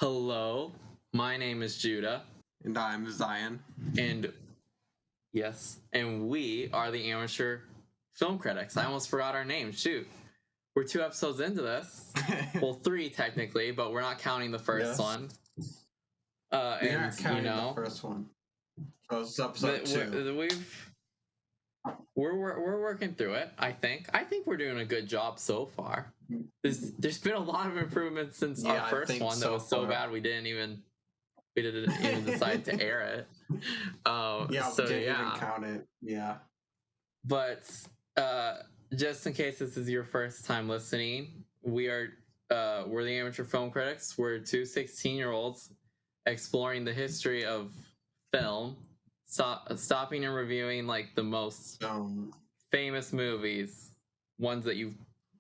Hello, my name is Judah, And I'm Zion. and we are the amateur film critics. I almost forgot our name. Shoot, we're 2 episodes into this. Well, 3 technically, but we're not counting the first Yes. one. We aren't counting the first one. So it's episode 2. We're working through it. I think we're doing a good job so far. There's been a lot of improvements since our first one that was so bad we didn't even decide to air it. We didn't even count it. Yeah. But just in case this is your first time listening, we're the amateur film critics. We're 2 16-year-olds exploring the history of film, stopping and reviewing like the most famous movies, ones that you've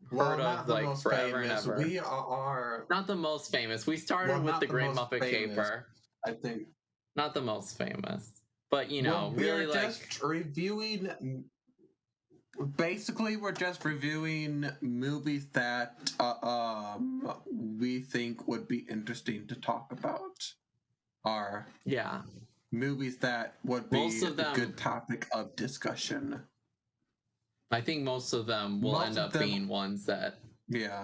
heard of like forever and ever. We are not the most famous. We started with the Great Muppet Caper. I think not the most famous, but really like just reviewing. Basically, we're just reviewing movies that we think would be interesting to talk about. Movies that would be a good topic of discussion. I think most of them will end up being ones that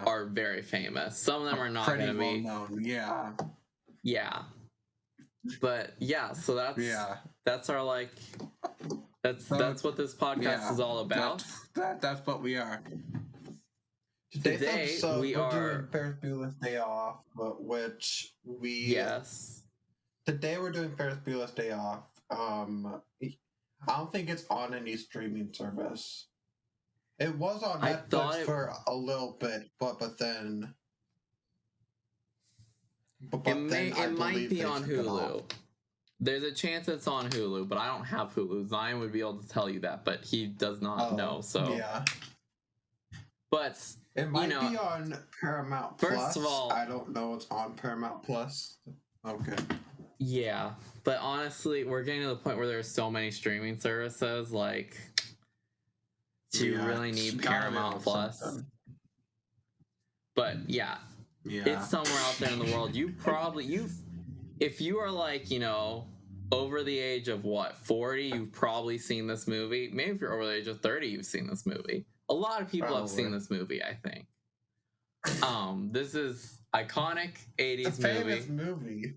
are very famous. Some of them are not going to be known. Yeah. But so that's our that's what this podcast is all about. That's what we are. Today we're doing Ferris Bueller's Day Off, Today we're doing Ferris Bueller's Day Off. I don't think it's on any streaming service. It was on Netflix for a little bit, but then it might be on Hulu. There's a chance it's on Hulu, but I don't have Hulu. Zion would be able to tell you that, but he does not know. So but it might be on Paramount Plus. First of all, I don't know it's on Paramount Plus. Okay. Yeah, but honestly, we're getting to the point where there's so many streaming services. Like, do you really need Paramount Plus? Something. But it's somewhere out there in the world. If you are like, over the age of 40, you've probably seen this movie. Maybe if you're over the age of 30, you've seen this movie. A lot of people have seen this movie, I think. This is iconic 80s movie.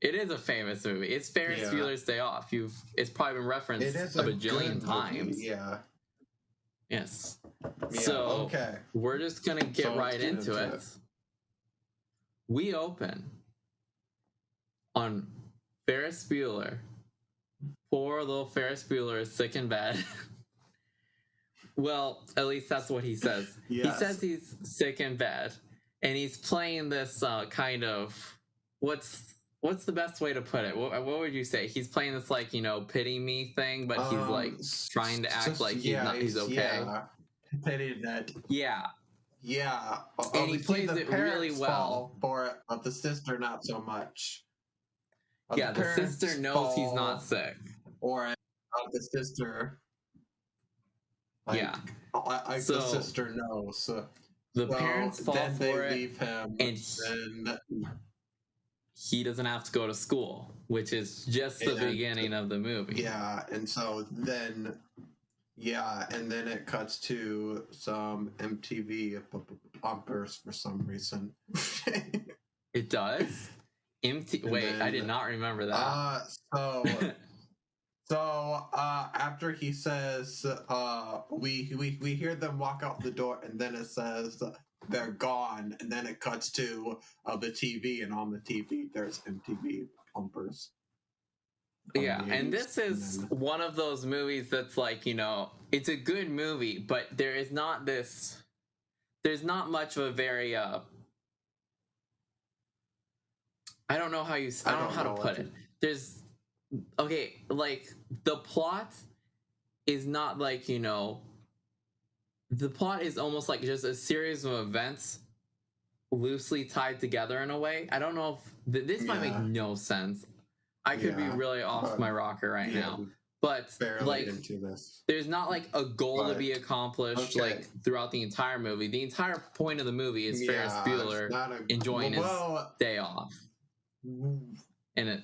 It is a famous movie. It's Ferris Bueller's Day Off. It's probably been referenced a bajillion times. Yeah. Yes. Yeah, so we're just gonna get right into it. We open on Ferris Bueller. Poor little Ferris Bueller is sick in bed. Well, at least that's what he says. Yes. He says he's sick in bed, and he's playing this kind of what's the best way to put it? What would you say? He's playing this pity me thing, but he's like trying to act like he's okay. Yeah. Pity that. Yeah. Yeah. And he plays it really well. For it, but the sister not so much. The sister knows he's not sick. Or the sister. The sister knows. The parents fall then for they it, leave him, and he doesn't have to go to school, which is just the beginning of the movie. Yeah, and so then, and then it cuts to some MTV bumpers for some reason. It does? Wait, I did not remember that. So after he says, we hear them walk out the door, and then it says they're gone, and then it cuts to the TV, and on the TV there's MTV bumpers. And this is one of those movies that's like, it's a good movie, but there's not much of a very I don't know how to put it. The plot is not like, the plot is almost like just a series of events loosely tied together in a way. I don't know if this might make no sense. I could be really off my rocker right now. but barely like into this. there's not like a goal to be accomplished like throughout the entire movie. The entire point of the movie is Ferris Bueller enjoying his day off, and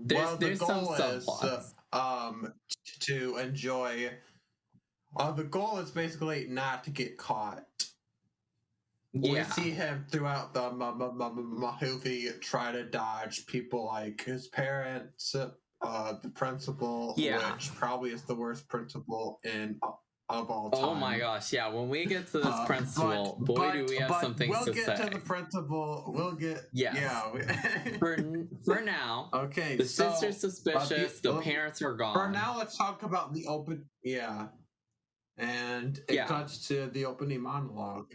there's some subplots. To enjoy. The goal is basically not to get caught. Yeah. We see him throughout the movie try to dodge people like his parents, the principal, which probably is the worst principal of all time. Oh my gosh, yeah. When we get to this principal, do we have some things to say. We'll get to the principal. We'll get... Yes. Yeah. For now, okay, the sister's suspicious, the parents are gone. For now, let's talk about the open... Yeah. And it cuts to the opening monologue.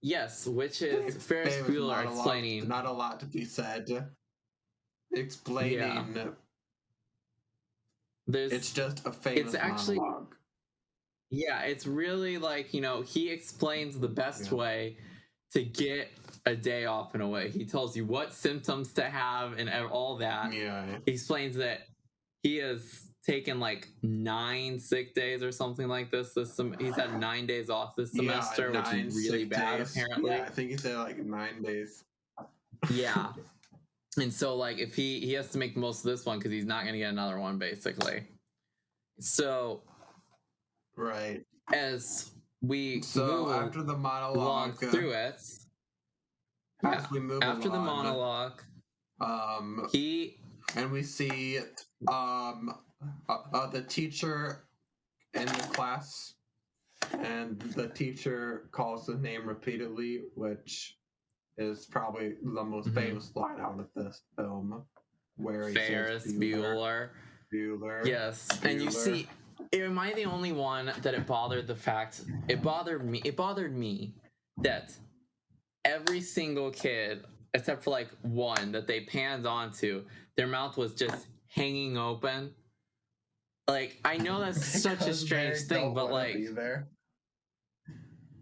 Yes, which is Ferris Bueller explaining... Not a lot to be said. Explaining... Yeah. It's just a famous monologue. Yeah, it's really like, he explains the best way to get a day off in a way. He tells you what symptoms to have and all that. Yeah. He explains that he has taken like 9 sick days or something like this. He's had 9 days off this semester, which is really bad, apparently. Yeah, I think he said like 9 days. Yeah. And so like if he has to make the most of this one because he's not going to get another one, basically. So... Right. As we move after the monologue along through it, we move after the monologue, we see the teacher in the class, and the teacher calls the name repeatedly, which is probably the most famous line out of this film, where he Ferris says Bueller. Yes, Bueller. And you see. Am I the only one that it bothered it bothered me that every single kid, except for like one that they panned onto, their mouth was just hanging open. Like, I know that's such a strange thing, but like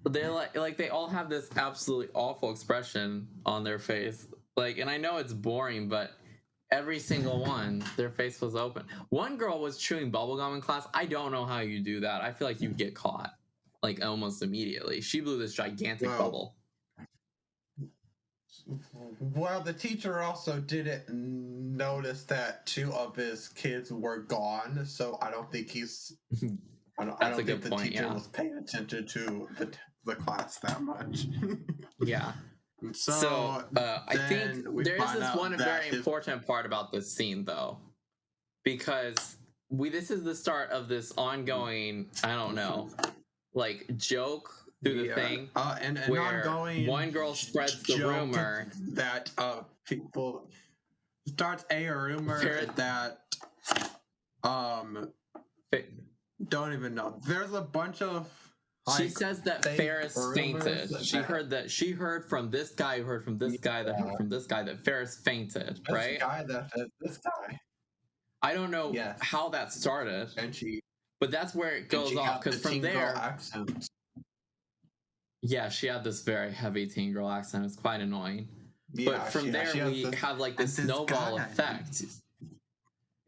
they're like they all have this absolutely awful expression on their face. Like, and I know it's boring, but every single one, their face was open. One girl was chewing bubblegum in class. I don't know how you do that. I feel like you'd get caught, like, almost immediately. She blew this gigantic bubble. Well, the teacher also didn't notice that 2 of his kids were gone, so I don't think he's... I don't think the teacher was paying attention to the class that much. Yeah. So I think there is this one very important part about this scene, though, because this is the start of this ongoing, I don't know, like joke through the thing, and where one girl spreads the rumor that people starts a rumor that don't even know. There's a bunch of. She says that Ferris fainted. She heard from this guy who heard from this guy that heard from this guy that Ferris fainted, right? This guy. I don't know how that started. But that's where it goes off, because from there... accent. Yeah, she had this very heavy teen girl accent. It's quite annoying. Yeah, but from there we have like this snowball effect.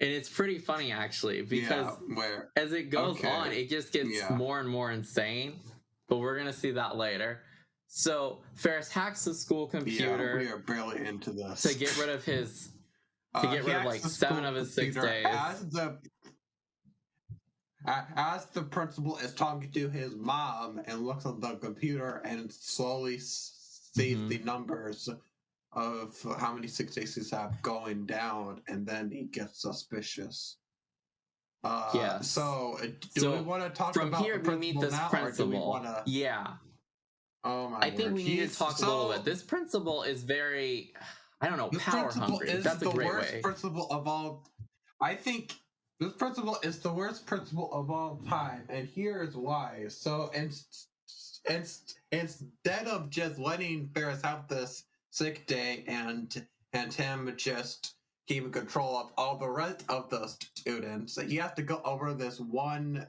And it's pretty funny, actually, because as it goes on, it just gets more and more insane. But we're going to see that later. So Ferris hacks the school computer. We are barely into this. To get rid of his... To get rid of like 7 of his 6 days. As the principal is talking to his mom and looks at the computer and slowly sees the numbers of how many 6 days he's have going down, and then he gets suspicious. So do we want to talk from about here? The We meet this now, principal. Or do we wanna... Yeah. Oh my! I think we need to talk a little bit. This principal is very, I don't know, power hungry. That's a great way. Principal of all. I think this principal is the worst principal of all time, and here is why. So, instead of just letting Ferris have this sick day and him just keeping control of all the rest of the students, he has to go over this one,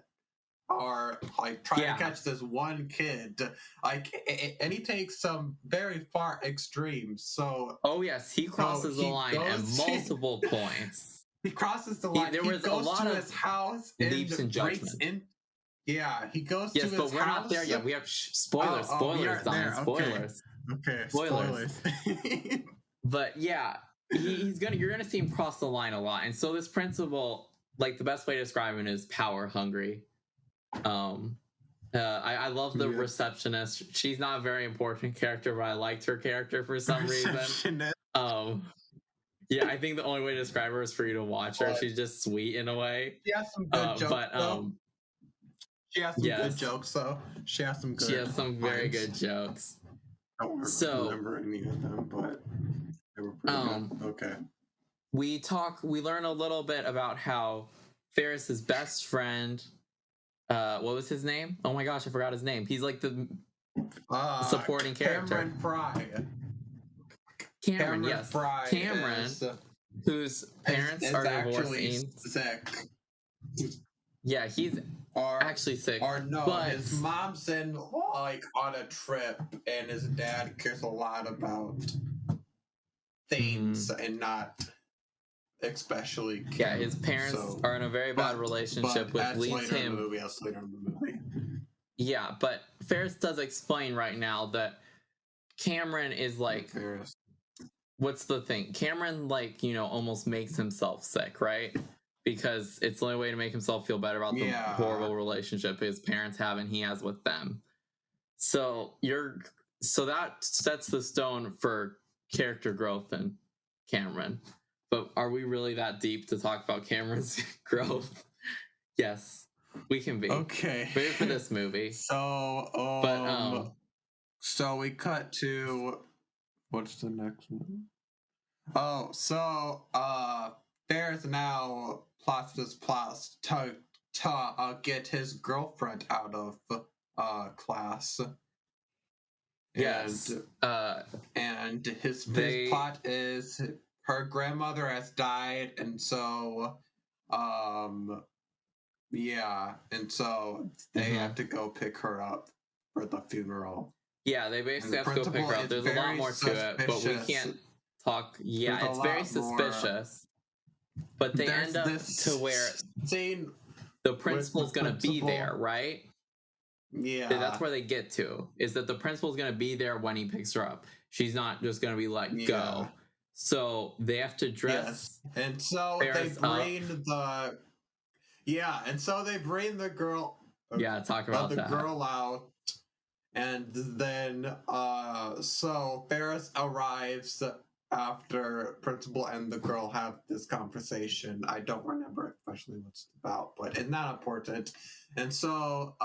or like try to catch this one kid, and he takes some very far extremes. So he crosses the line at multiple points. He crosses the line. There was he goes a lot to of his house leaps and in breaks judgment. in. Yeah, he goes yes, to his but we're house. not there yet. We have spoilers. We Spoilers, aren't Don. there. Spoilers. Okay, Spoilers. But yeah, he's gonna. You're gonna see him cross the line a lot. And so this principal, like the best way to describe him is power hungry. I love the receptionist. She's not a very important character, but I liked her character for some reason. Yeah, I think the only way to describe her is for you to watch her. She's just sweet in a way. She has some good jokes, though. She has some good jokes, though. She has some very good jokes. I don't remember any of them, but they were pretty good. Okay. We learn a little bit about how Ferris's best friend, what was his name? Oh my gosh, I forgot his name. He's like the supporting character. Cameron Fry. Cameron, yes. Fry Cameron, whose parents are divorcing. Sick. Yeah, he's actually sick. Or no, but his mom's on a trip, and his dad cares a lot about things and not especially Kim. Yeah, his parents are in a very bad relationship, which leads him. That's later in the movie. Yeah, but Ferris does explain right now that Cameron is like. Ferris. What's the thing? Cameron, almost makes himself sick, right? Because it's the only way to make himself feel better about the horrible relationship his parents have and he has with them. So that sets the stone for character growth in Cameron. But are we really that deep to talk about Cameron's growth? Yes, we can be. Okay. Maybe for this movie. So we cut to. What's the next one? Oh, so Ferris now plots to get his girlfriend out of class. Yes. And his plot is her grandmother has died, and so and so they have to go pick her up for the funeral. Yeah, they basically have to go pick her up. There's a lot more to it, but we can't talk. Yeah, it's very suspicious. But they end up to where the principal's going to be there, right? Yeah. That's where they get to, is that the principal's going to be there when he picks her up. She's not just going to be let go. So they have to dress. Yes. And so they bring they bring the girl. Talk about the girl out. And then, so Ferris arrives after Principal and the girl have this conversation. I don't remember especially what it's about, but it's not important. And so,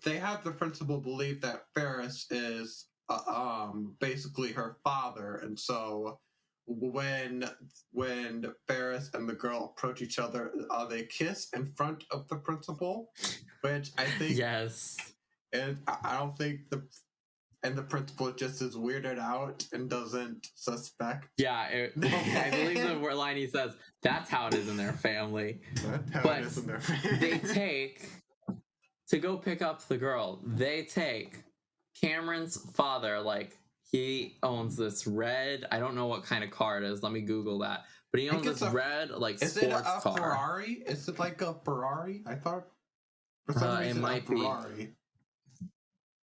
they have the Principal believe that Ferris is basically her father, and so. When Ferris and the girl approach each other, they kiss in front of the principal, which I think and I don't think the principal just is weirded out and doesn't suspect. Yeah, I believe the line he says, "That's how it is in their family." They take to go pick up the girl. They take Cameron's father, he owns this red, I don't know what kind of car it is. Let me Google that. But he owns this red, sports car. Ferrari? Is it like a Ferrari? I thought for some reason it might be. Ferrari.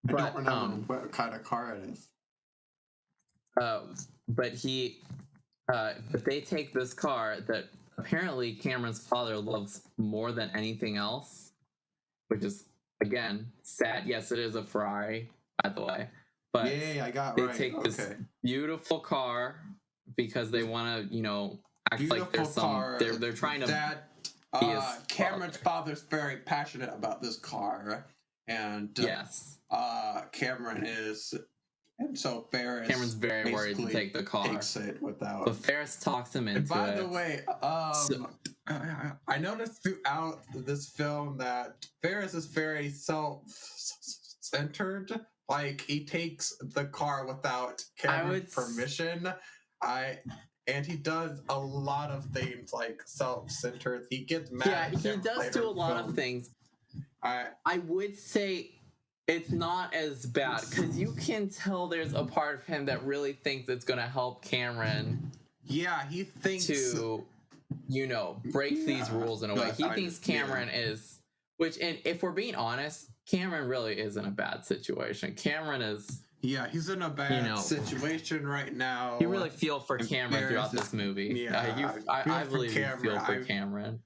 I don't remember what kind of car it is. But they take this car that apparently Cameron's father loves more than anything else, which is, again, sad. Yes, it is a Ferrari, by the way. But I got they take this beautiful car because they want to, act like there's some. They're trying to. Cameron's father's very passionate about this car, and Cameron is, and so Ferris. Cameron's very worried to take the car. Takes it without. But Ferris talks him into it. By the way, I noticed throughout this film that Ferris is very self-centered. He takes the car without Cameron's permission. And he does a lot of things self-centered. He gets mad. Yeah, he does do a lot of things. I would say it's not as bad because you can tell there's a part of him that really thinks it's going to help Cameron. Yeah, he thinks to, break these rules in a way. He thinks Cameron is, and if we're being honest, Cameron really is in a bad situation. Cameron is. Yeah, he's in a bad situation right now. You really feel for Cameron throughout this movie. Yeah, I believe you feel for Cameron.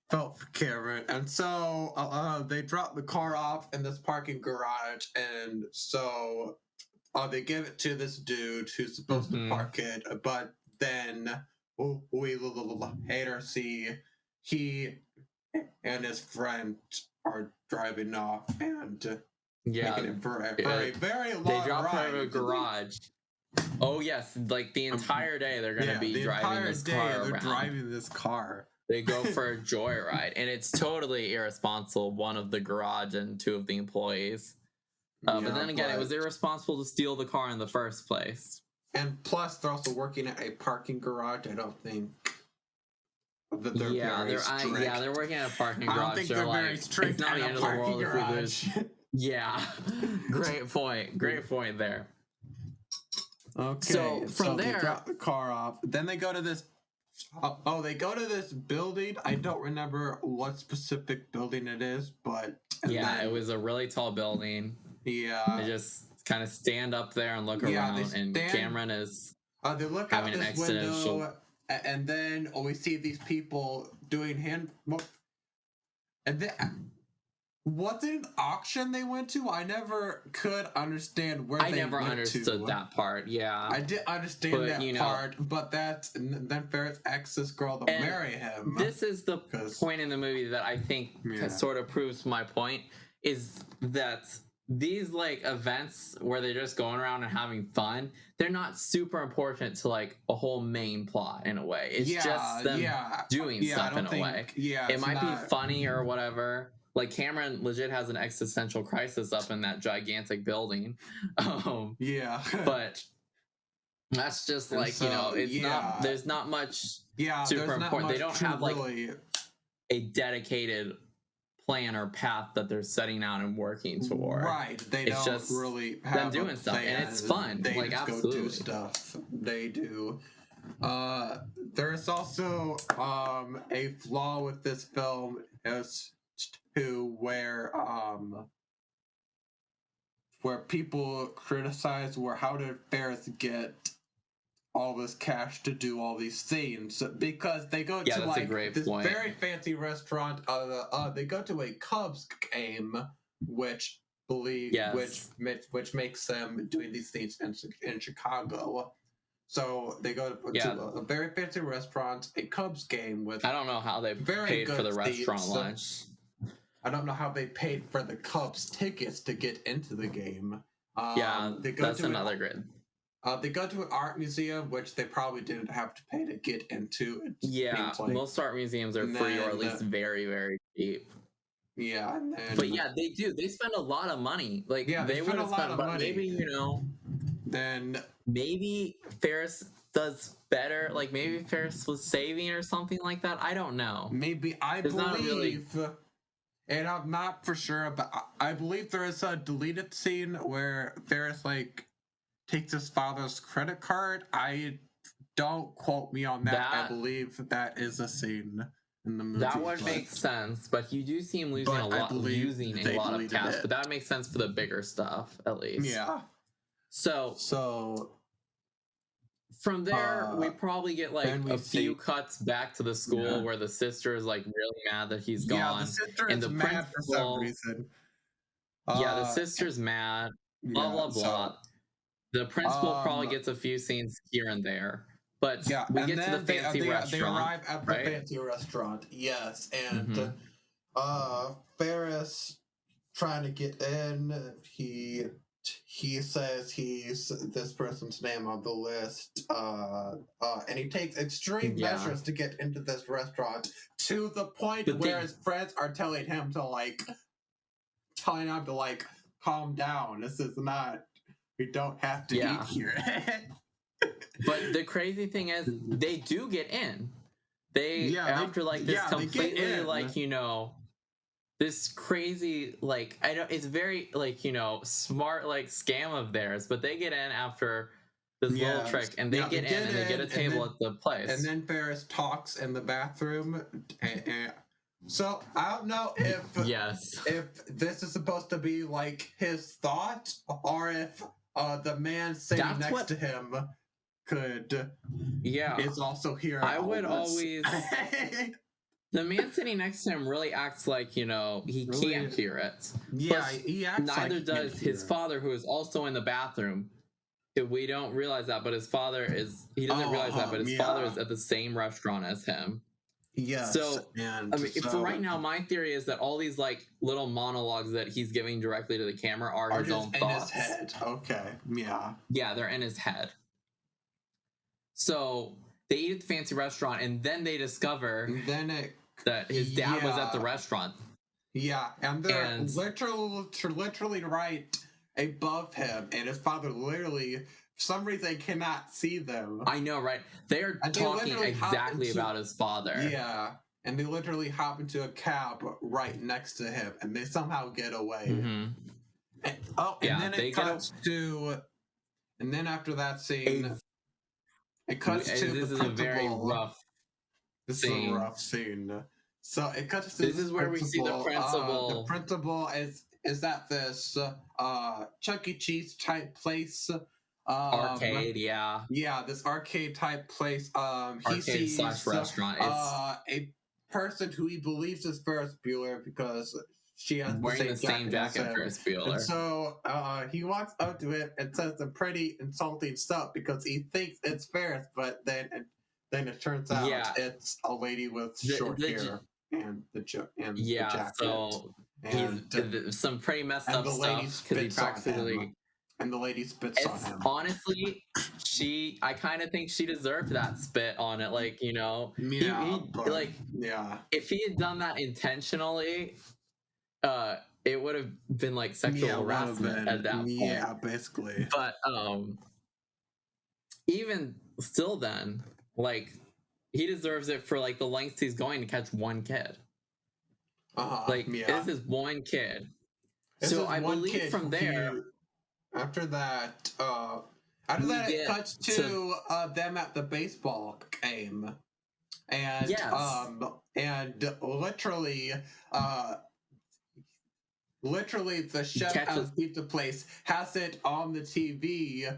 Felt for Cameron. And so they drop the car off in this parking garage, and so they give it to this dude who's supposed to park it, but then we later see he and his friend are driving off and making it for a very long They drop ride. her to a garage. Oh yes, like the entire day they're going to be driving this car around. They're driving this car. They go for a joyride, and it's totally irresponsible. One of the garage and two of the employees. But then again, it was irresponsible to steal the car in the first place. And plus, they're also working at a parking garage. I don't think that they're very strict. They're working at a parking garage. I don't think they're very strict. It's not the end of the world if we lose. Yeah, great point. Great point there. Okay, so there, they drop the car off. Then they go to this. They go to this building. I don't remember what specific building it is, but it was a really tall building. Yeah, they just kind of stand up there and look around, and Cameron is they look having out an this window, and then we see these people doing and then. Was it an auction they went to? I never could understand where they went to. I never understood that part, yeah. I did understand that part, but then Ferris asks this girl to marry him. This is the point in the movie that I think sort of proves my point, is that these events where they're just going around and having fun, they're not super important to a whole main plot in a way. It's just them doing stuff in a way. Yeah, it might be funny or whatever. Cameron legit has an existential crisis up in that gigantic building. But that's just it's not, there's not much super important. They don't have a dedicated plan or path that they're setting out and working toward. Right. It's don't just really have them doing stuff, and it's fun. They just absolutely go do stuff. They do. There's also a flaw with this film as to where people criticize how did Ferris get all this cash to do all these scenes, because they go to this very fancy restaurant. They go to a Cubs game, which makes them doing these things in Chicago. So they go to a very fancy restaurant, a Cubs game with. I don't know how they paid for the restaurant lunch. I don't know how they paid for the Cubs tickets to get into the game. That's another grid. They go to an art museum, which they probably didn't have to pay to get into. Most art museums are free or at least very, very cheap. Yeah, but they do. They spend a lot of money. They spend a lot of money. Maybe then maybe Ferris does better. Maybe Ferris was saving or something like that. I don't know. Maybe I believe. And I'm not for sure, but I believe there is a deleted scene where Ferris takes his father's credit card. I don't quote me on that. I believe that is a scene in the movie. That would make sense, but you do see him using a lot of cash. But that makes sense for the bigger stuff, at least. Yeah. So from there, we probably get a few cuts back to the school where the sister is really mad that he's gone. Yeah, the sister is mad for some reason. The sister's mad. Blah blah blah. The principal probably gets a few scenes here and there, but we get to the fancy restaurant. They arrive at the fancy restaurant. Yes, and Ferris trying to get in. He says he's this person's name on the list, and he takes extreme measures to get into this restaurant, to the point where his friends are telling him to calm down. This is not. We don't have to eat here. But the crazy thing is, they do get in. This completely this crazy, like, I don't, it's very, like, smart, like, scam of theirs, but they get in after this little trick, and they get in and they get a table at the place. And then Ferris talks in the bathroom. So I don't know if this is supposed to be like his thought, or if the man sitting next to him is also hearing. I would always. The man sitting next to him really acts like, he really can't hear it. Yeah, he acts neither does his father, who is also in the bathroom. We don't realize that, but his father is. He doesn't realize that, but his father is at the same restaurant as him. Yes. So, for right now, my theory is that all these, like, little monologues that he's giving directly to the camera are his own thoughts. In his head. Okay. Yeah. Yeah, they're in his head. So they eat at the fancy restaurant, and then they discover that his dad was at the restaurant. Yeah, and they're literally right above him, and his father literally, for some reason, cannot see them. I know, right? They are talking exactly about his father. Yeah, and they literally hop into a cab right next to him, and they somehow get away. Mm-hmm. And then it cuts to, and then after that scene, it cuts to this the is a very rough This is a rough scene. So it cuts to this is where we see the principal. The principal is at this Chuck E. Cheese type place. Arcade, yeah. Yeah, this arcade type place. Arcade he sees /restaurant. A person who he believes is Ferris Bueller because she has wearing the same jacket as Ferris Bueller. And so he walks up to it and says some pretty insulting stuff because he thinks it's Ferris, but then it turns out it's a lady with short hair and the jacket. So he's some pretty messed up stuff because he practically. And the lady spits on him. Honestly, I kind of think she deserved that spit on it. Like, if he had done that intentionally, it would have been like sexual harassment at that point. Yeah, basically. But even still, then, like, he deserves it for like the lengths he's going to catch one kid. This is one kid. So I believe from there. After that, it cuts to them at the baseball game, and literally the chef at the pizza place has it on the TV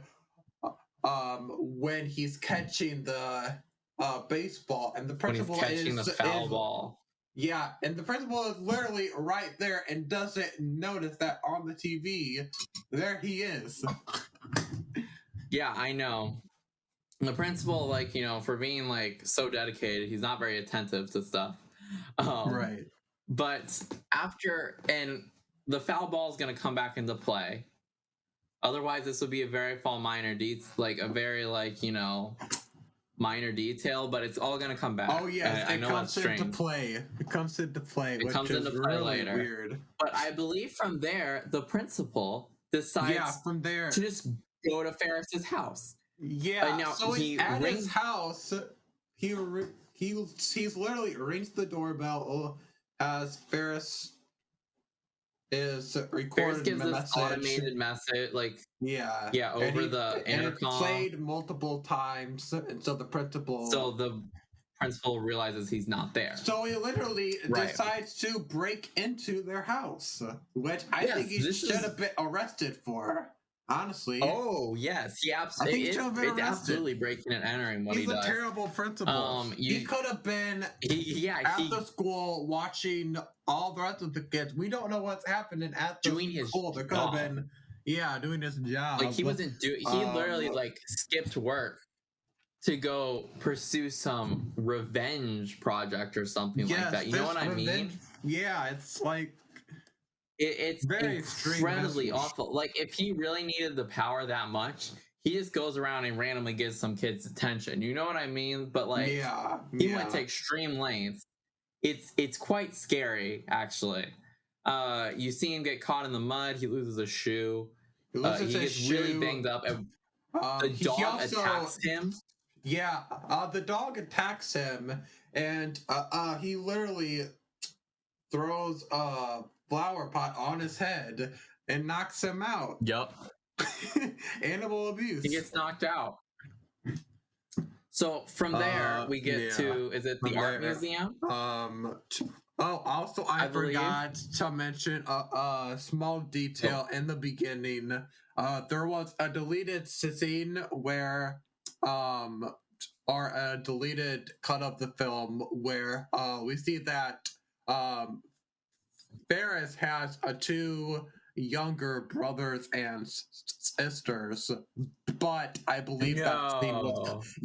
when he's catching the baseball, and the principal is catching the foul ball. Yeah, and the principal is literally right there and doesn't notice that on the TV, there he is. Yeah, I know. The principal, like, for being, like, so dedicated, he's not very attentive to stuff. Right. But and the foul ball is going to come back into play. Otherwise, this would be a very minor minor detail, but it's all gonna come back. Oh yes, it comes into play. It comes into play. It comes into play really later. Weird. But I believe from there, the principal decides to just go to Ferris's house. Yeah. Now, so he's at his house. He's literally rings the doorbell as Ferris is recording. Ferris gives this automated message, like over the intercom. And it's played multiple times, and so the principal. So the principal realizes he's not there. So he literally decides to break into their house, which I think he should have been arrested for. Honestly. Oh yes, he absolutely. It's absolutely breaking and entering. He's a terrible principal. He could have been at the school watching all the rest of the kids. We don't know what's happening at the school. There could have been, doing his job. Like he wasn't doing. He literally skipped work to go pursue some revenge project or something like that. You know what I mean? Yeah, it's like. It's very incredibly awful. Like, if he really needed the power that much, he just goes around and randomly gives some kids attention. You know what I mean? But he went to extreme lengths. It's quite scary, actually. You see him get caught in the mud. He loses a shoe. He gets really banged up. The dog attacks him. Yeah, the dog attacks him, and he literally. throws a flower pot on his head and knocks him out. Yep. Animal abuse. He gets knocked out. So from there we get to, is it the art museum? Also I forgot to mention a small detail in the beginning. There was a deleted scene where or a deleted cut of the film where we see that Ferris has two younger brothers and sisters, but I believe that scene was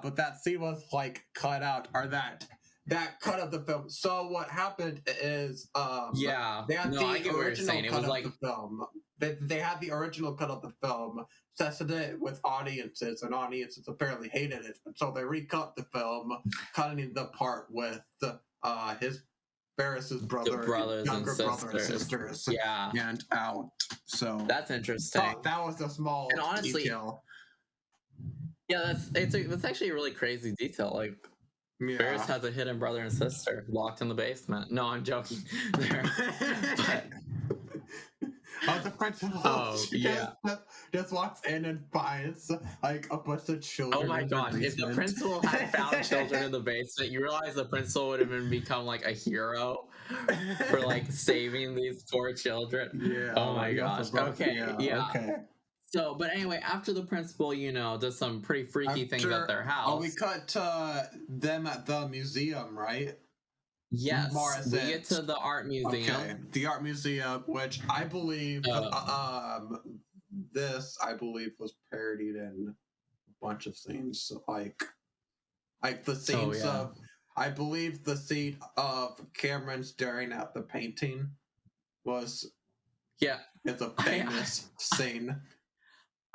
but that scene was like cut out, or that cut of the film. So what happened is they had the original cut of the film. They had the original cut of the film, tested it with audiences, and audiences apparently hated it, so they recut the film, cutting the part with his Ferris's younger brothers and sisters, and out. So that's interesting. That was a small and honestly, detail. Yeah, that's actually a really crazy detail. Like, Ferris has a hidden brother and sister locked in the basement. No, I'm joking. The principal just walks in and finds like a bunch of children. Oh my gosh, if the principal had found children in the basement, you realize the principal would have become like a hero for like saving these poor children. Yeah. Oh my gosh. Okay. Okay. So, but anyway, after the principal, does some pretty freaky things at their house. Oh, we cut to them at the museum, right? Yes, we get to the art museum. Okay. The art museum, which I believe was parodied in a bunch of scenes, like the scenes of. I believe the scene of Cameron staring at the painting is a famous scene.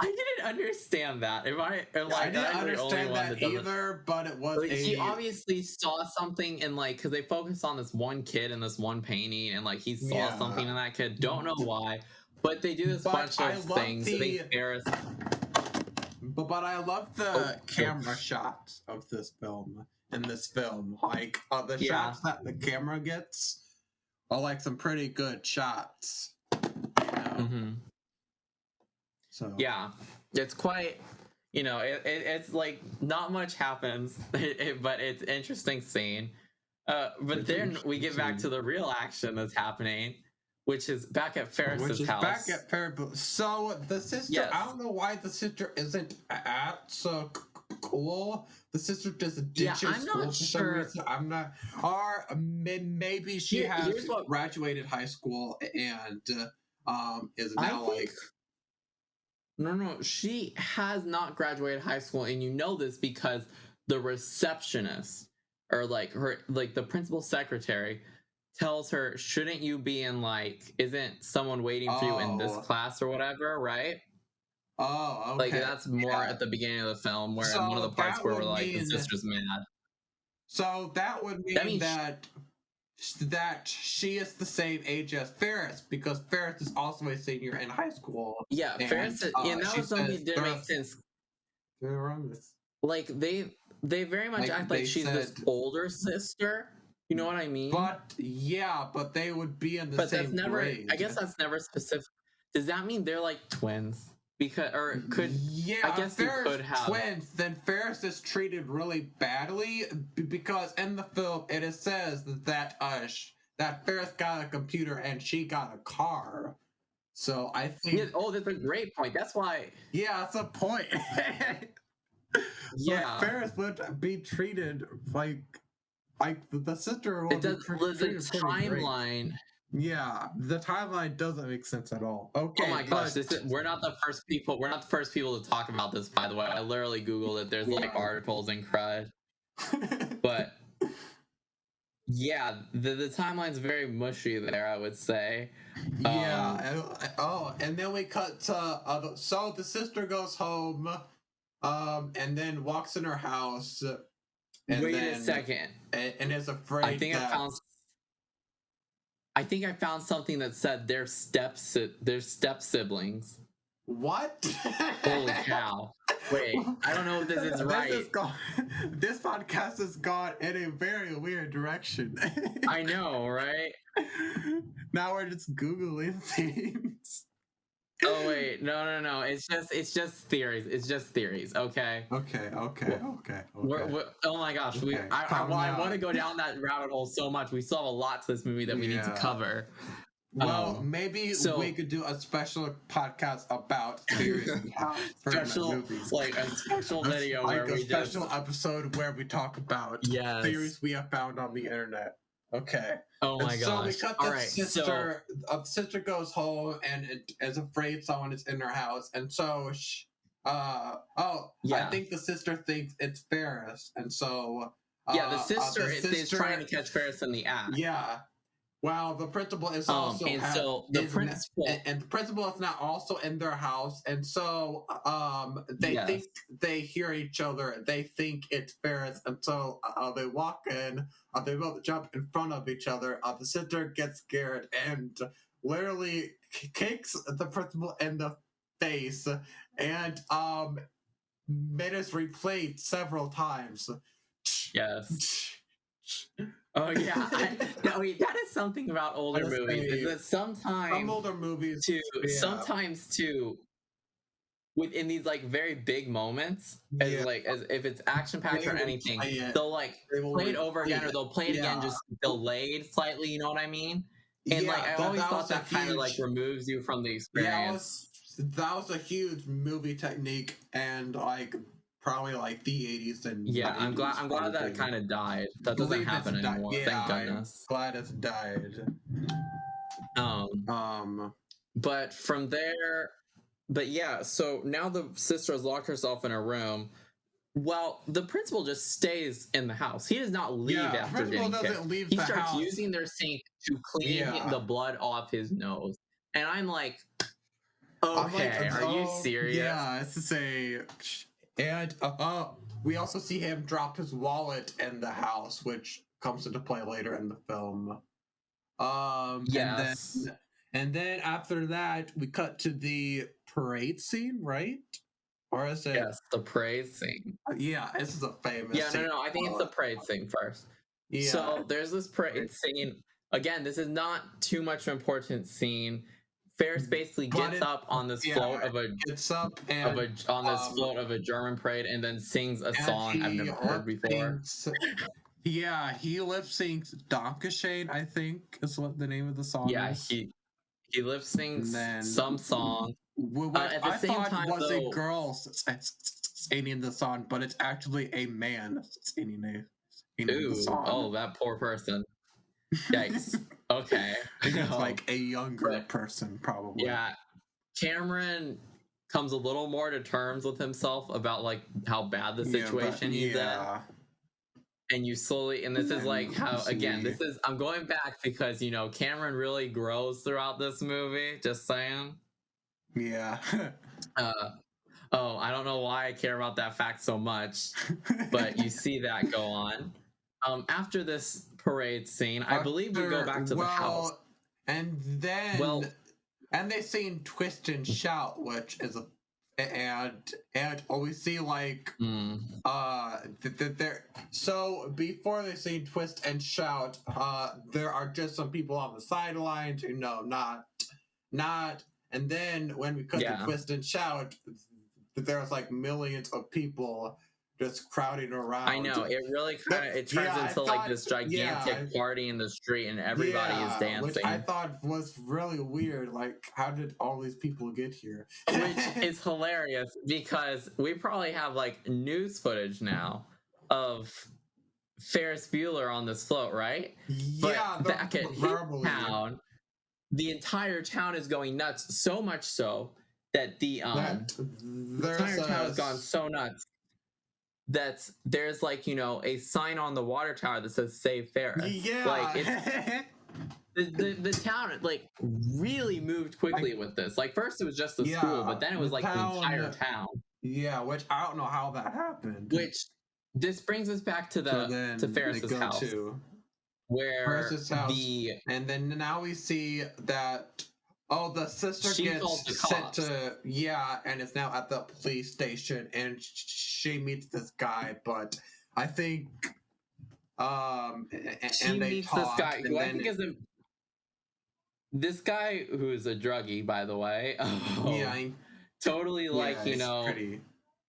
I didn't understand that. I didn't understand that either, but it was he obviously saw something in because they focus on this one kid and this one painting, and he saw something in that kid. Don't know why, but they do this bunch of things. But I love the camera shots of this film. In this film, the shots that the camera gets are some pretty good shots. Mm-hmm. So it's quite, it's not much happens, but it's an interesting scene. But then we get back to the real action that's happening, which is back at Ferris's house. Back at Ferris. So the sister, I don't know why the sister isn't at school. The sister just ditches school for some reason. I'm not. Or maybe she has graduated high school and is now No, she has not graduated high school, and you know this because the receptionist or the principal secretary tells her, shouldn't you be in isn't someone waiting for you in this class or whatever, right? Oh, okay. That's more at the beginning of the film, where in one of the parts where we're the sister's mad. So that would mean that she is the same age as Ferris, because Ferris is also a senior in high school. Yeah, Ferris. That was something that didn't make sense. They very much act like she's this older sister. You know what I mean? But they would be in the same grade. I guess that's never specific. Does that mean they're twins? Because I guess you could have twins. Then Ferris is treated really badly because in the film it says that Ferris got a computer and she got a car. So I think that's a great point. That's why. Yeah, that's a point. Ferris would be treated like the sister. It does. The timeline. Yeah, the timeline doesn't make sense at all. Okay. Oh my gosh, we're not the first people. We're not the first people to talk about this. By the way, I literally googled it. There's articles and crud. But the timeline's very mushy there, I would say. And then we cut to so the sister goes home, and then walks in her house. And wait a second. And is afraid. I think I found something that said they're step siblings. What? Holy cow! Wait, I don't know if this is right. This podcast has gone in a very weird direction. I know, right? Now we're just Googling things. Oh wait, no. It's just theories. It's just theories. Okay. Okay. Oh my gosh, Okay, I want to go down that rabbit hole so much. We still have a lot to this movie that we need to cover. Well, maybe we could do a special podcast about theories we have for movies. Like a special video like a special episode where we talk about theories we have found on the internet. Okay. Oh my gosh. So we cut the sister. Sister goes home and is afraid someone is in her house, and so I think the sister thinks it's Ferris, and so the sister is trying to catch Ferris in the act. Yeah. Well, the principal is also the principal is now also in their house, and so they think they hear each other. They think it's Ferris, and so they walk in. They both jump in front of each other. The sister gets scared and literally kicks the principal in the face, and made us replay several times. Yes. Oh yeah, that is something about older movies. Is that sometimes some older movies sometimes too, within these like very big moments, as if it's action packed or anything, they'll play it over again, or they'll play it again just delayed slightly. You know what I mean? And I always thought that kind of removes you from the experience. That was a huge movie technique, and probably the 80s and I'm glad that it kind of died. That doesn't happen anymore. Thank goodness. I'm glad it's died. But from there, so now the sister has locked herself in her room. Well, the principal just stays in the house. He does not leave after getting kicked. He starts using their sink to clean the blood off his nose, and I'm like, okay, are you serious? Yeah, it's to say. And we also see him drop his wallet in the house, which comes into play later in the film. Yes. And then after that, we cut to the parade scene, right? Or is it? Yes, the parade scene. Yeah, this is a famous scene. No, I think it's the parade scene first. Yeah. So there's this parade scene. Again, this is not too much of an important scene. Ferris basically gets up on this float of a German parade and then sings a song I've never heard before. He lip syncs Dankeschön, I think is what the name of the song is. He lip syncs some song. At the same time, was a girl singing the song, but it's actually a man singing the song. Oh, that poor person. Yikes. Okay. It's a younger person, probably. Yeah. Cameron comes a little more to terms with himself about how bad the situation he's in. And you slowly, and this is I'm going back because, Cameron really grows throughout this movie, just saying. Yeah. I don't know why I care about that fact so much, but you see that go on. After this parade scene, I believe we go back to the house. And then they sing Twist and Shout, which is we see so before they sing Twist and Shout, there are just some people on the sidelines who know not, and then when we cut to Twist and Shout, there's millions of people just crowding around. I know, it really turns into this gigantic party in the street and everybody is dancing. Which I thought was really weird. How did all these people get here? Which is hilarious because we probably have news footage now of Ferris Bueller on this float, right? Yeah, but back at his town, the entire town is going nuts, so much so that the entire town has gone so nuts that there's a sign on the water tower that says "Save Ferris." Yeah, the town really moved quickly with this. First it was just the school, but then it was the entire town. Yeah, which I don't know how that happened. Which this brings us back to to Ferris's house, where and then now we see that Oh, the sister She calls gets the sent cops. to and is now at the police station, and she meets this guy. But I think She and they meets this talk, guy and who I think then is this guy who is a druggie, by the way. yeah, Totally like, it's pretty. I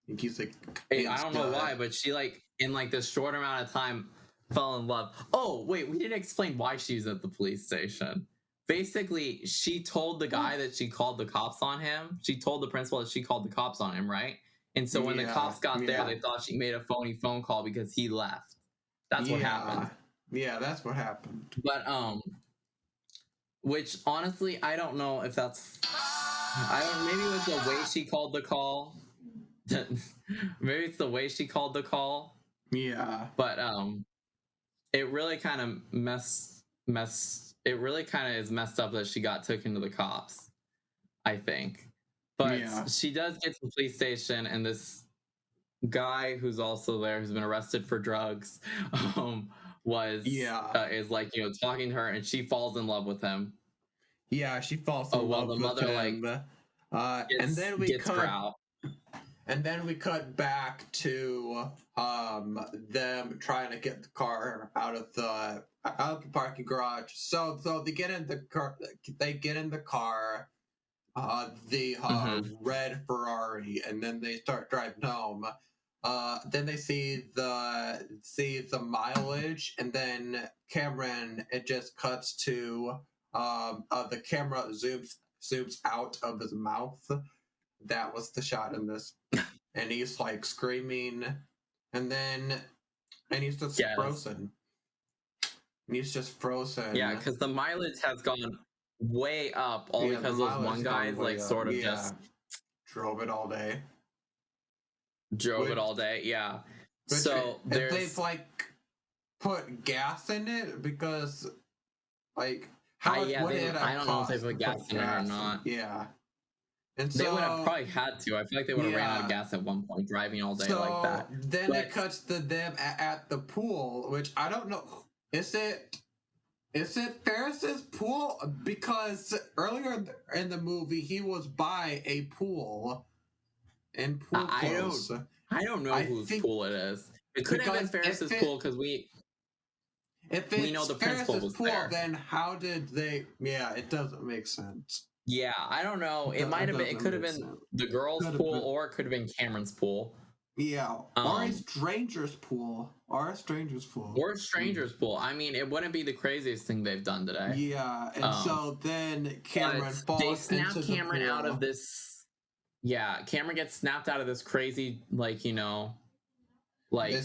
think he's like I don't know why, but she like in like this short amount of time fell in love. Oh, wait, we didn't explain why she's at the police station. Basically, she told the guy that she called the cops on him. She told the principal that she called the cops on him, right? And so when the cops got there, they thought she made a phony phone call because he left. That's what happened. Yeah, that's what happened. But which honestly, I don't know if that's maybe it was the way she called the call. Maybe it's the way she called the call. Yeah. But it really kind of it really kind of is messed up that she got taken to the cops, I think. But she does get to the police station, and this guy who's also there, who's been arrested for drugs, is like, talking to her, and she falls in love with him. Yeah, she falls in love with mother, him. And then we cut back to them trying to get the car out of the parking garage. So they get in the car. The red Ferrari, and then they start driving home. Then they see the mileage, and then Cameron, it just cuts to the camera zooms out of his mouth. That was the shot in this, and he's like screaming, and he's just frozen. And he's just frozen. Yeah, because the mileage has gone way up, all because those one guys like sort of just drove it all day. Yeah. So they've like put gas in it because like I don't know if they put gas in it or not. Yeah. And so they would have probably had to. I feel like they would have ran out of gas at one point driving all day like that. Then it cuts to them at the pool, which I don't know. Is it Ferris's pool? Because earlier in the movie he was by a pool in pool clothes. I don't know whose pool it is. It could have been Ferris's pool because we know the principal was pool, there. Then how did they? Yeah, it doesn't make sense. Yeah, I don't know. It might have been. It could have been the girls' pool, or it could have been Cameron's pool. Yeah, or a stranger's pool. Or a stranger's pool. I mean, it wouldn't be the craziest thing they've done today. Yeah, and so then Cameron falls they snap into Cameron the pool. out of this. Yeah, Cameron gets snapped out of this crazy, this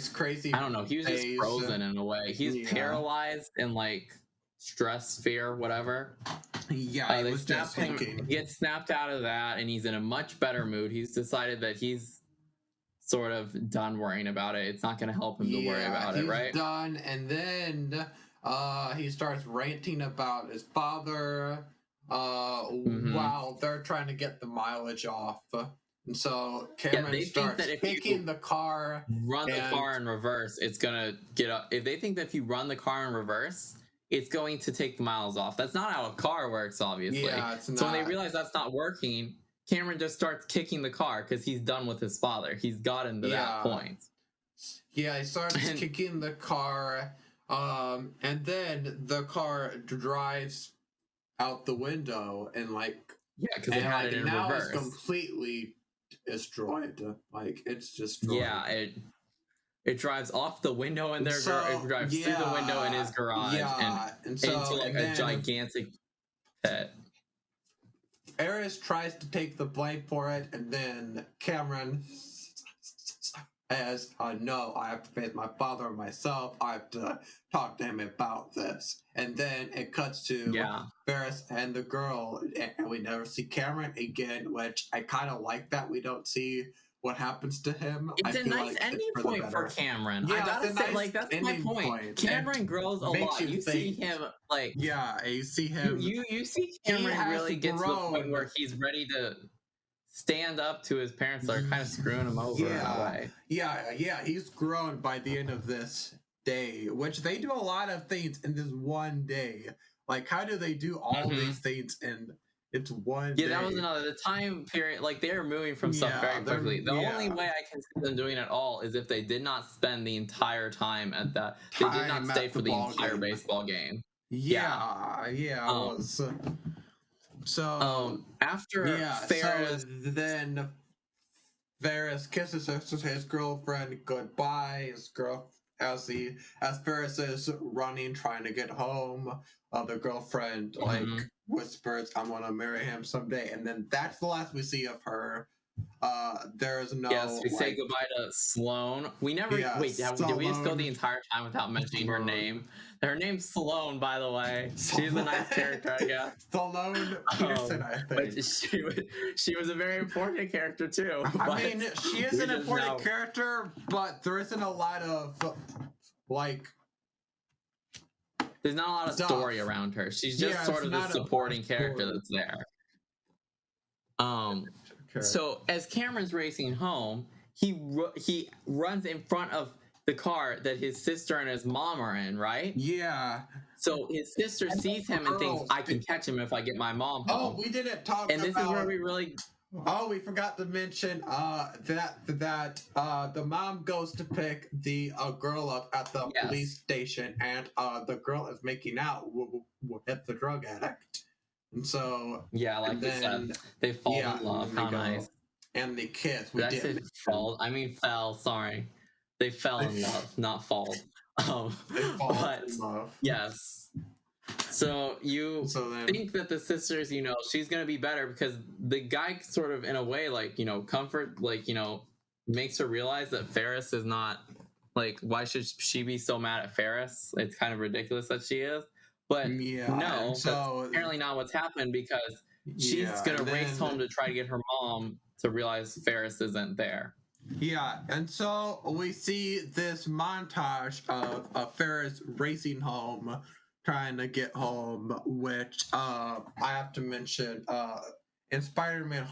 crazy. I don't know. He was just frozen in a way. He's paralyzed and like stress, fear, whatever. Yeah, they snap him. He gets snapped out of that, and he's in a much better mood. He's decided that he's sort of done worrying about it. It's not going to help him to worry about it, right? He's done, and then he starts ranting about his father while they're trying to get the mileage off. And so Cameron starts kicking the car. Run the car in reverse, it's going to get up. If they think that if you run the car in reverse, it's going to take the miles off. That's not how a car works, obviously. Yeah, it's not. So when they realize that's not working, Cameron just starts kicking the car because he's done with his father. He's gotten to that point. Yeah, he starts kicking the car, and then the car drives out the window, and because it had it in now reverse. It's completely destroyed. Like it's destroyed. Yeah, it drives off the window in their garage. It drives through the window in his garage and into a gigantic pit. Ferris tries to take the blame for it, and then Cameron says, no, I have to face my father myself. I have to talk to him about this. And then it cuts to Ferris and the girl, and we never see Cameron again, which I kind of like that. We don't see what happens to him. It's a nice ending point for Cameron. Yeah, I gotta say, that's my point. Cameron grows a lot. You see him, you see him. You see Cameron really get to the point where he's ready to stand up to his parents that are kind of screwing him over in a way. Yeah, he's grown by the end of this day, which they do a lot of things in this one day. Like, how do they do all these things in It's one Yeah, day. that was another. The time period, like they are moving from stuff very quickly. The only way I can see them doing it all is if they did not spend the entire time at that. They did not stay for the entire baseball game. Yeah, it was. So after Ferris, so then Ferris kisses his girlfriend goodbye. As Ferris is running, trying to get home, the girlfriend like whispers, "I'm gonna marry him someday," and then that's the last we see of her. There's no. Yes, we say goodbye to Sloane. We never wait. Did we just go the entire time without mentioning her name? Her name's Sloane, by the way. She's a nice character, I guess. Sloane Peterson, I think. But she was a very important character too. I mean, she is an important character, but there isn't a lot of like. There's not a lot of story around her. She's just sort of the supporting character that's there. So as Cameron's racing home, he runs in front of the car that his sister and his mom are in, right? Yeah. So his sister sees him and thinks, I can catch him if I get my mom home. Oh, we didn't talk about... And this is where we really... Oh, we forgot to mention that the mom goes to pick the girl up at the police station, and the girl is making out with the drug addict. And so like you said, they fall in love. How nice. And they kiss. Did I say fall? I mean fell. Sorry, they fell in love, not fall. They fall in love. Yes. So you think that the sisters, she's gonna be better because the guy sort of, in a way, like comfort, like makes her realize that Ferris is not like. Why should she be so mad at Ferris? It's kind of ridiculous that she is. But no, that's apparently not what's happened because she's going to race home to try to get her mom to realize Ferris isn't there. Yeah, and so we see this montage of Ferris racing home, trying to get home, which I have to mention in Spider-Man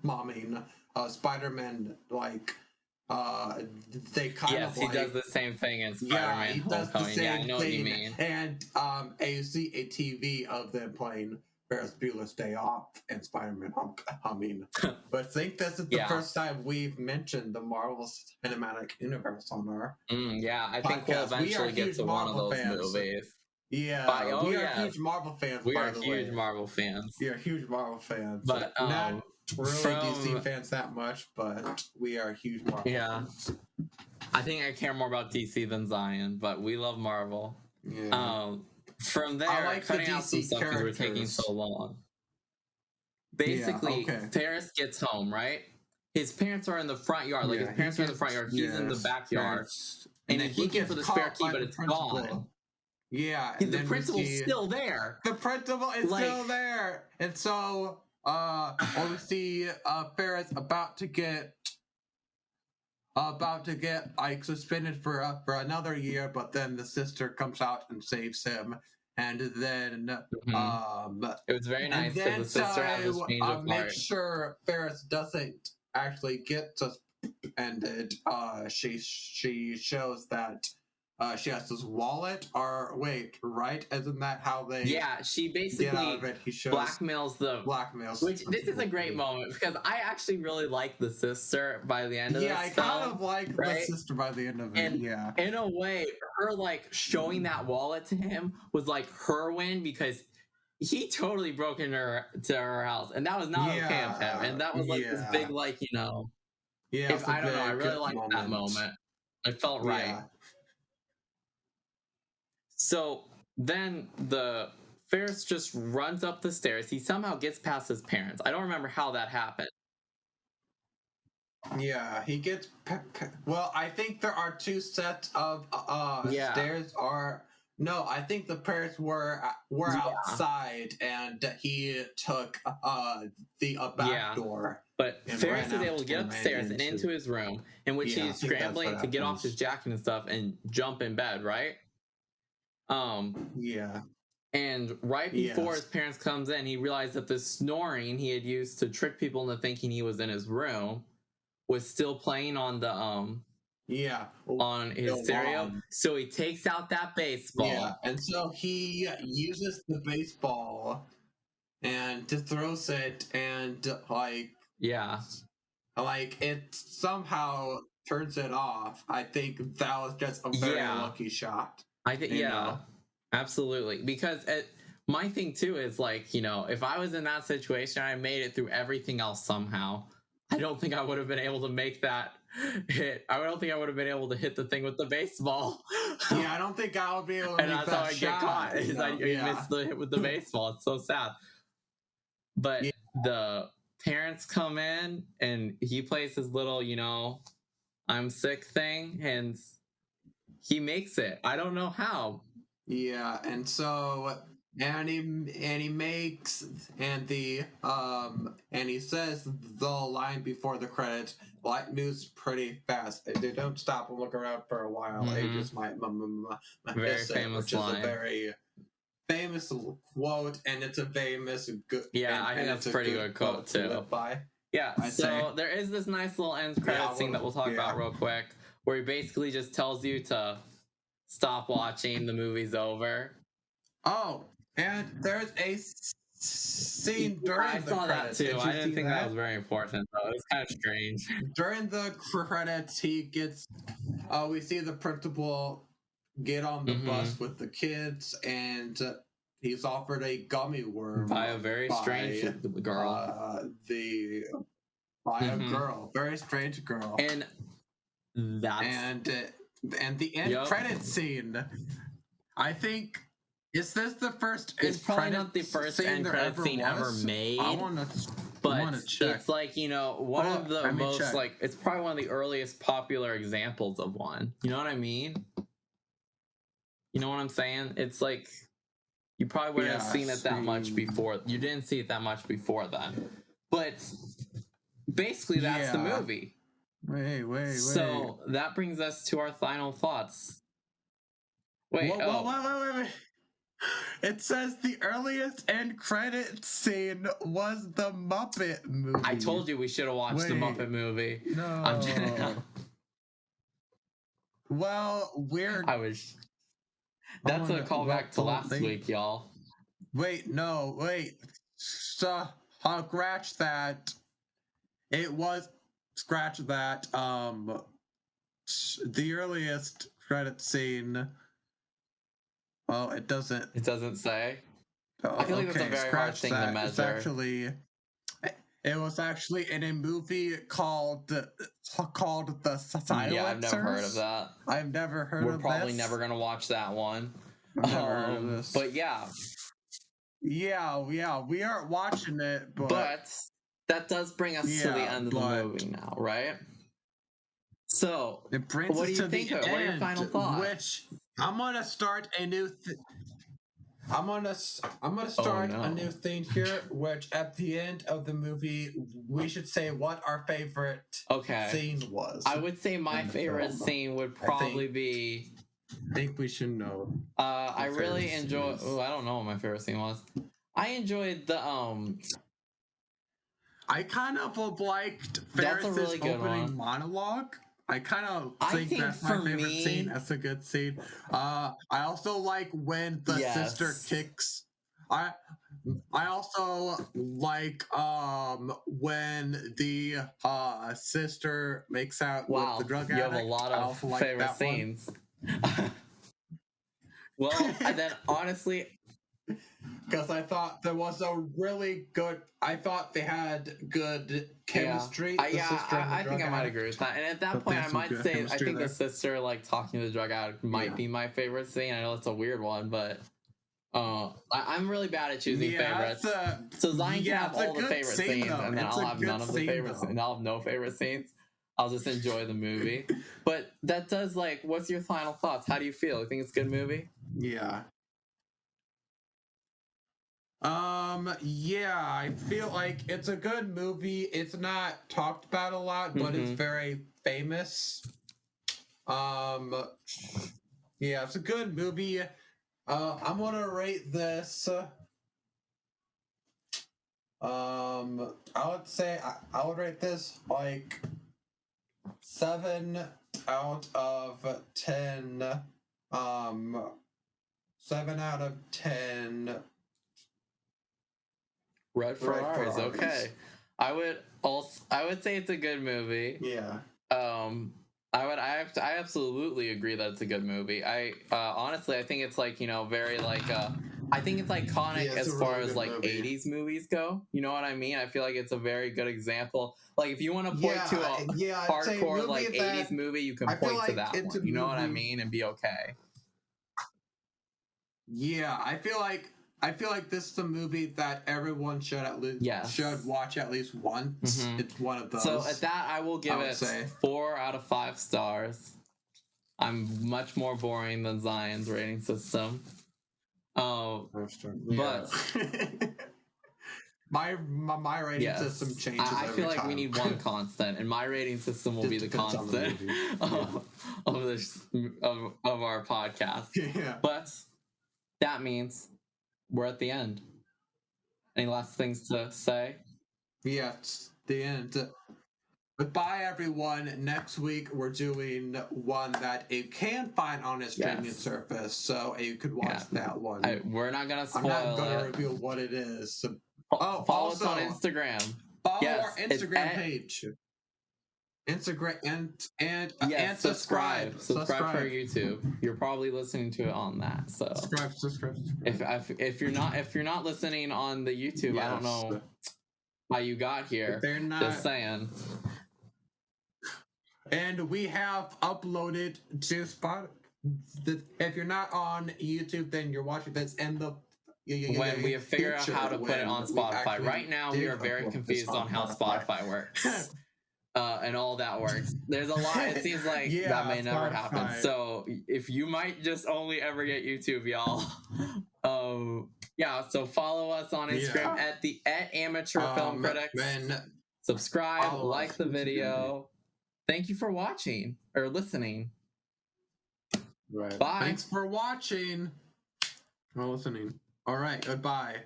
Homecoming, Spider-Man, like... they kind of he does the same thing in Spider-Man he does the same I know what you mean. And you see a TV of them playing Ferris Bueller's Day Off and Spider-Man Homecoming. But I think this is the first time we've mentioned the Marvel Cinematic Universe on our I think we'll eventually get to one of those movies. Yeah, we are huge Marvel fans. We are huge Marvel fans. We are huge Marvel fans. But not really DC fans that much, but we are huge Marvel fans. I think I care more about DC than Zion, but we love Marvel. From there, cutting out some stuff because we're taking so long. Basically, Ferris gets home, right? His parents are in the front yard. Like, his parents are in the front yard. He's in the backyard. And he's looking for the spare key, but it's gone. Yeah. The principal's still there. The principal is still there. And so... we see Ferris about to get like suspended for another year, but then the sister comes out and saves him, and then it was very nice because the sister had this change of heart. Make sure Ferris doesn't actually get suspended. She shows that. She has this wallet, or wait, right? Isn't that how they? Yeah, she basically blackmails the. Which this is a great moment because I actually really like the sister by the end of this. Yeah, I kind of like the sister by the end of it. And in a way, her like showing that wallet to him was like her win because he totally broke into her house, and that was not okay of him, and that was like this big like I don't know, I really liked that moment. It felt right. Yeah. So then the Ferris just runs up the stairs. He somehow gets past his parents. I don't remember how that happened. Yeah, he gets... Well, I think there are two sets of stairs. No, I think the parents were outside, and he took the back door. But Ferris is able to get upstairs and into his room, in which he's scrambling to get off his jacket and stuff and jump in bed, right? And right before his parents comes in, he realized that the snoring he had used to trick people into thinking he was in his room was still playing on the Yeah. On his stereo. So he takes out that baseball. Yeah, and so he uses the baseball and throws it, and like it somehow turns it off. I think that was just a very lucky shot. I think absolutely, because my thing too is like, you know, if I was in that situation, I made it through everything else somehow. I don't think I would have been able to make that hit. I don't think I would have been able to hit the thing with the baseball. Yeah, I don't think I would be able to. And that's how I get caught. Is I missed the hit with the baseball. It's so sad. But the parents come in and he plays his little, you know, I'm sick thing, and he makes it. I don't know how. Yeah, and so and he makes and he says the line before the credits. Light moves pretty fast. They don't stop and look around for a while. They just might very miss famous it, which line. is a very famous quote, and it's a famous good. Yeah, I think that's a pretty good quote too. To live by. Yeah, so there is this nice little end credit scene that we'll talk about real quick, where he basically just tells you to stop watching, the movie's over. Oh, and there's a scene during the credits. That too. I didn't think that was very important, though. It was kind of strange. During the credits, he gets. We see the principal get on the bus with the kids, and he's offered a gummy worm by a very strange girl. By a girl, very strange girl, and that's and the end credit scene. I think. Is this the first? It's probably not the first end credit scene ever made. I want to check. It's like, you know, one of the most like, it's probably one of the earliest popular examples of one. You know what I mean? You know what I'm saying? It's like you probably wouldn't have seen it that much before. You didn't see it that much before then. But basically, that's the movie. Wait. So that brings us to our final thoughts. Wait. It says the earliest end credit scene was the Muppet movie. I told you we should have watched the Muppet movie. No. Well, weird. I wish. That's a callback to last week, y'all. Wait. Scratch that. It was scratch that. The earliest credit scene. Well, it doesn't. It doesn't say. I feel like that's a very hard thing to measure. It was actually in a movie called The Silencers. Yeah, I've never heard of that. I've never heard of that. We're probably never gonna watch that one. Never heard of this. But yeah. Yeah, we aren't watching it, but that does bring us to the end of the movie now, right? So, it brings what do you think? What are your final thoughts? Which I'm gonna start a new. I'm gonna start a new thing here. Which at the end of the movie, we should say what our favorite scene was. I would say my favorite scene would probably be. I think we should know. I really enjoy. Oh, I don't know what my favorite scene was. I enjoyed the I kind of liked Ferris's opening monologue. I kind of think that's my favorite scene. That's a good scene. I also like when the sister kicks. I also like when the sister makes out with the drug addict. You have a lot of favorite scenes. Well, and then honestly, because I thought there was a really good. I thought they had good chemistry. I think I might agree with that. And at that point, I might say I think the sister like talking to the drug addict might be my favorite scene. I know it's a weird one, but I'm really bad at choosing favorites. So Zion can have all the favorite scenes, and then I'll have none of the favorites, and I'll have no favorite scenes. I'll just enjoy the movie. But that does what's your final thoughts? How do you feel? You think it's a good movie? Yeah. Yeah, I feel like it's a good movie. It's not talked about a lot, but it's very famous. Yeah, it's a good movie. I'm gonna rate this. I would say I would rate this 7 out of 10. 7 out of 10. Red Ferraris. Okay. I would say it's a good movie. Yeah. I absolutely agree that it's a good movie. Honestly, I think it's like, very like I think it's iconic as far as like movie. 80s movies go. You know what I mean? I feel like it's a very good example. Like if you want to point to a hardcore like 80s movie, you can point to that one. You know what I mean? And be okay. Yeah, I feel like this is a movie that everyone should should watch at least once. Mm-hmm. It's one of those. So at that, I will give it 4 out of 5 stars. I'm much more boring than Zion's rating system. But my rating system changes. I feel like we need one constant, and my rating system will be the constant of our podcast. Yeah. But that means we're at the end. Any last things to say? Yeah, it's the end. Goodbye, everyone. Next week, we're doing one that you can find on a streaming service, so you could watch that one. We're not going to spoil it. I'm not going to reveal what it is. Follow us on Instagram. Follow our Instagram page. Instagram and subscribe. Subscribe for YouTube. You're probably listening to it on that. So subscribe. If you're not listening on the YouTube, I don't know how you got here. They're not. Just saying. And we have uploaded to Spotify. If you're not on YouTube, then you're watching this in the when we have figured out how to put it on Spotify. Right now, we are very confused on how Spotify works. And all that works. There's a lot. It seems like that may never happen. So if you might just only ever get YouTube, y'all. So follow us on Instagram at Amateur Film Critics. Subscribe, like the video. Thank you for watching or listening. Right. Bye. Thanks for watching or listening. All right. Goodbye.